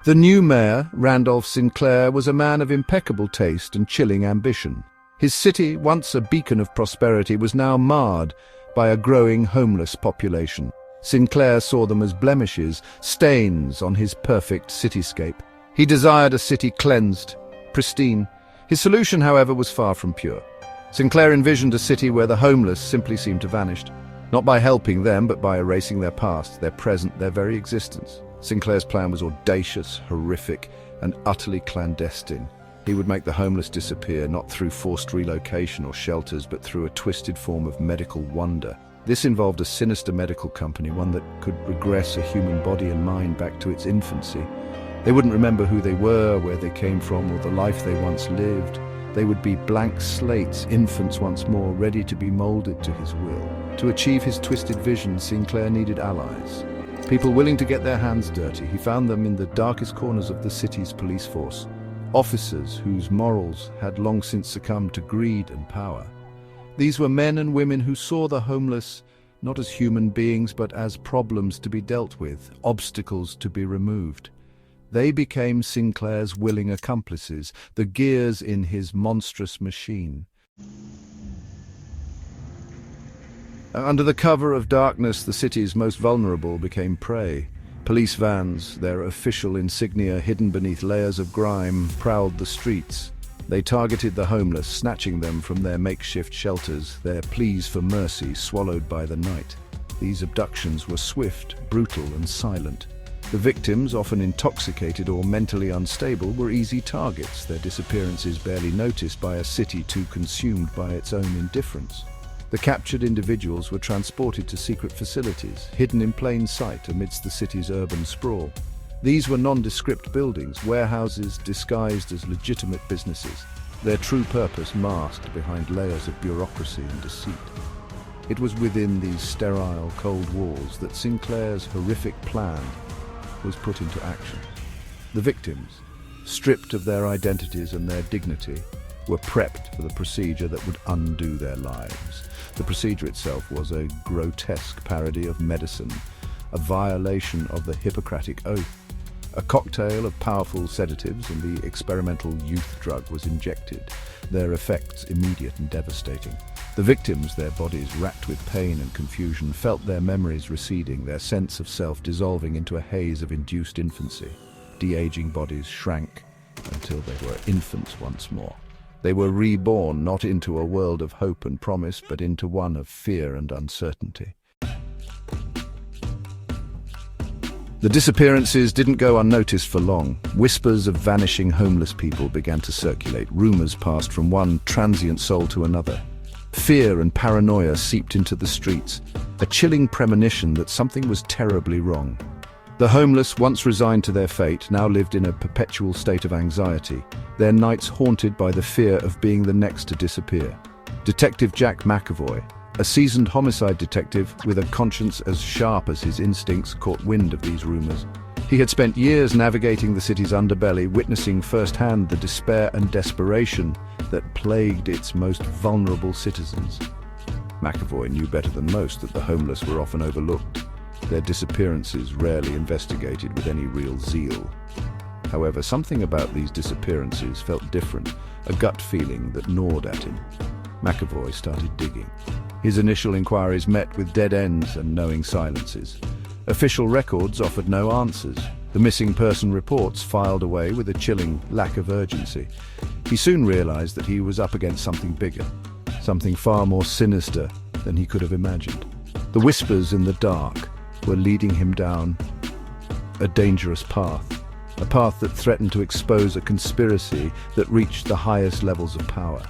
The new mayor, Randolph Sinclair, was a man of impeccable taste and chilling ambition. His city, once a beacon of prosperity, was now marred by a growing homeless population. Sinclair saw them as blemishes, stains on his perfect cityscape. He desired a city cleansed, pristine. His solution, however, was far from pure. Sinclair envisioned a city where the homeless simply seemed to vanish, not by helping them, but by erasing their past, their present, their very existence. Sinclair's plan was audacious, horrific, and utterly clandestine. He would make the homeless disappear, not through forced relocation or shelters, but through a twisted form of medical wonder. This involved a sinister medical company, one that could regress a human body and mind back to its infancy. They wouldn't remember who they were, where they came from, or the life they once lived. They would be blank slates, infants once more, ready to be molded to his will. To achieve his twisted vision, Sinclair needed allies. People willing to get their hands dirty. He found them in the darkest corners of the city's police force. Officers whose morals had long since succumbed to greed and power. These were men and women who saw the homeless not as human beings, but as problems to be dealt with, obstacles to be removed. They became Sinclair's willing accomplices, the gears in his monstrous machine. Under the cover of darkness, the city's most vulnerable became prey. Police vans, their official insignia hidden beneath layers of grime, prowled the streets. They targeted the homeless, snatching them from their makeshift shelters, their pleas for mercy swallowed by the night. These abductions were swift, brutal, and silent. The victims, often intoxicated or mentally unstable, were easy targets, their disappearances barely noticed by a city too consumed by its own indifference. The captured individuals were transported to secret facilities, hidden in plain sight amidst the city's urban sprawl. These were nondescript buildings, warehouses disguised as legitimate businesses, their true purpose masked behind layers of bureaucracy and deceit. It was within these sterile, cold walls that Sinclair's horrific plan was put into action. The victims, stripped of their identities and their dignity, were prepped for the procedure that would undo their lives. The procedure itself was a grotesque parody of medicine, a violation of the Hippocratic Oath. A cocktail of powerful sedatives and the experimental youth drug was injected, their effects immediate and devastating. The victims, their bodies racked with pain and confusion, felt their memories receding, their sense of self dissolving into a haze of induced infancy. De-aging bodies shrank until they were infants once more. They were reborn not into a world of hope and promise, but into one of fear and uncertainty. The disappearances didn't go unnoticed for long. Whispers of vanishing homeless people began to circulate. Rumors passed from one transient soul to another. Fear and paranoia seeped into the streets, a chilling premonition that something was terribly wrong. The homeless, once resigned to their fate, now lived in a perpetual state of anxiety, their nights haunted by the fear of being the next to disappear. Detective Jack McAvoy, a seasoned homicide detective with a conscience as sharp as his instincts, caught wind of these rumors. He had spent years navigating the city's underbelly, witnessing firsthand the despair and desperation that plagued its most vulnerable citizens. McAvoy knew better than most that the homeless were often overlooked, their disappearances rarely investigated with any real zeal. However, something about these disappearances felt different, a gut feeling that gnawed at him. McAvoy started digging. His initial inquiries met with dead ends and knowing silences. Official records offered no answers. The missing person reports filed away with a chilling lack of urgency. He soon realized that he was up against something bigger, something far more sinister than he could have imagined. The whispers in the dark were leading him down a dangerous path, a path that threatened to expose a conspiracy that reached the highest levels of power.